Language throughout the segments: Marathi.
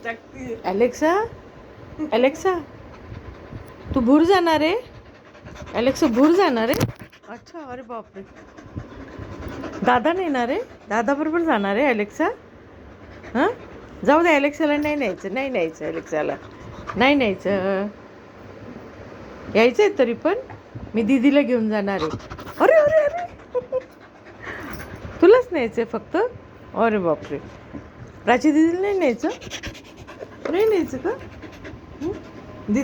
अलेक्सा, अलेक्सा, तू भूर जाणार आहे? अलेक्सा भूर जाणार आहे? अच्छा, अरे बापरे. दादा नेणार आहे? दादा बरोबर जाणार आहे अलेक्सा? हां, जाऊ दे, अलेक्साला नाही न्यायचं, नाही न्यायचं अलेक्साला, नाही न्यायचं. यायचं आहे तरी पण मी दीदीला घेऊन जाणार आहे. अरे अरे अरे, तुलाच न्यायचं आहे फक्त? अरे बापरे, प्राची दीदीला नाही न्यायचं? नाही न्यायचं का? दी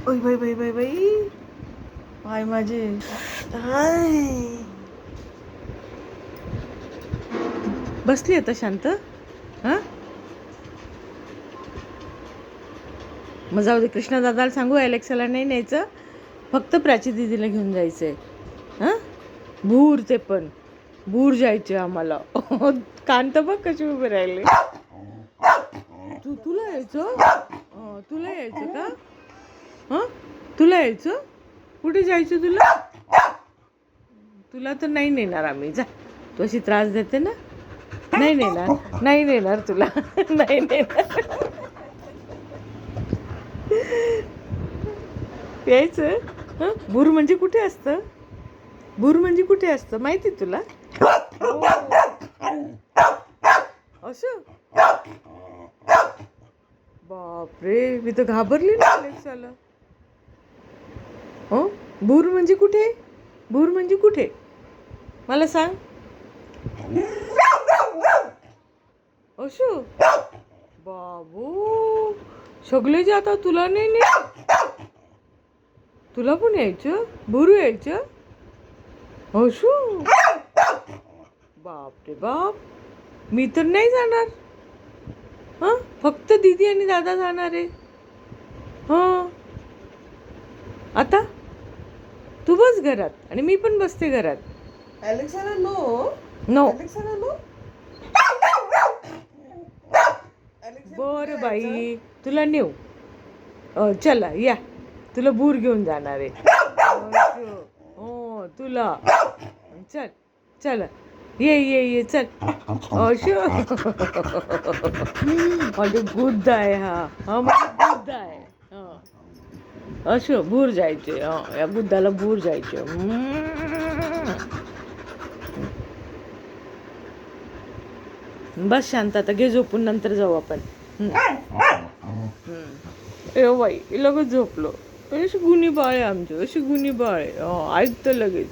ओय बाई बाई बाई बाई, पाय माझे. हाय, बसली आता शांत? हां, मग जाऊ दे, कृष्णा दादाला सांगू अलेक्साला नाही न्यायचं, फक्त प्राची दीदीला घेऊन जायचं आहे. हां, भूर, ते पण भूर जायचे आम्हाला. कान तर बघ कशी उभे राहिले. तुला यायचं? तुला यायचं का? हां, तुला यायचं? कुठे जायचं तुला? तुला तर नाही नेणार आम्ही, जा. तू अशी त्रास देते ना, नाही नेणार, नाही नेणार तुला. नाही नेणार. यायचं? हं, भूर म्हणजे कुठे असतं? भूर म्हणजे कुठे असतं माहिती तुला? असं? बापरे, मी तर घाबरली ना अलेक्साला. हो, भूर म्हणजे कुठे? भूर म्हणजे कुठे मला सांग. असं? बाबू, सगळे जे आता तुला नाही नाही, तुला पण यायचं? भूर यायचं? असं? बाप रे बाप, मी तर नाही जाणार. हां, फक्त दीदी आणि दादा जाणार आहे. हां, आता तू बस घरात आणि मी पण बसते घरात. अलेक्साला नो. नो. अलेक्साला नो. बरं बाई, तुला नेऊ. चला या, तुला भूर घेऊन जाणार आहे. हो, तुला. चल, चल, ये ये ये, चल. अशो, माझे बुद्ध आहे हा. हा माझा बुद्ध आहे. हां, असं भूर जायचे. या बुद्धाला भूर जायचे. बस शांत, आता घे झोपून, नंतर जाऊ आपण. ए बाई, लगेच झोपलो. अशी गुणी बाळ आहे आमची, अशी गुणी बाळ आहे. ऐकतं लगेच.